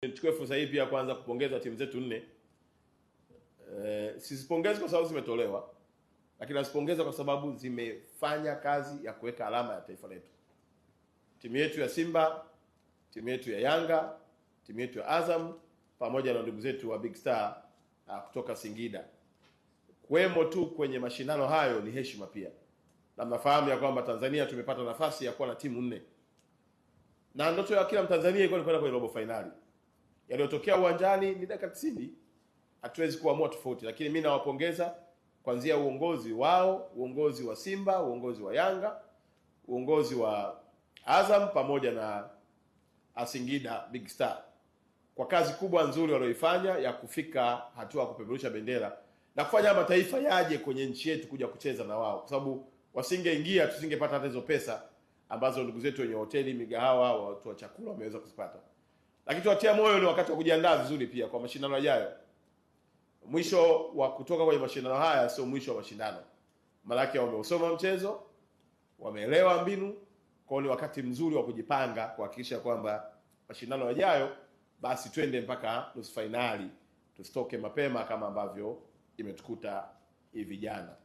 Nichukue fursa hii pia kwanza kupongeza timu zetu nne. Sizipongezi kwa sababu zimetolewa, lakini nazipongeza kwa sababu zimefanya kazi ya kuweka alama ya taifa letu. Timu yetu ya Simba, timu yetu ya Yanga, timu yetu ya Azam pamoja na ndugu zetu wa Big Star kutoka Singida. Kuwemo tu kwenye mashindano hayo ni heshima pia. Na mnafahamu ya kwamba Tanzania tumepata nafasi ya kuwa na timu nne. Na ndoto ya kila Mtanzania ilikuwa ni kwenda kwenye robo finali. Yaliyotokea uwanjani ni dakika 90. Hatuwezi kuamua tofauti, lakini mimi nawapongeza kuanzia uongozi wao, uongozi wa Simba, uongozi wa Yanga, uongozi wa Azam pamoja na Singida Big Star kwa kazi kubwa nzuri walioifanya ya kufika hatua ya kupeperusha bendera na kufanya mataifa yaje kwenye nchi yetu kuja kucheza na wao, kwa sababu wasingeingia tusingepata hata hizo pesa ambazo ndugu zetu wenye hoteli, migahawa, watu wa chakula wameweza kuzipata. Lakini tuwatia moyo, ni wakati wa kujiandaa vizuri pia kwa mashindano yajayo. Mwisho wa kutoka kwenye mashindano haya sio mwisho wa mashindano. Malaki wameusoma mchezo, wameelewa mbinu, kwa ni wakati mzuri wa kujipanga kuhakikisha kwamba mashindano yajayo basi twende mpaka nusu finali, tusitoke mapema kama ambavyo imetukuta hivi jana.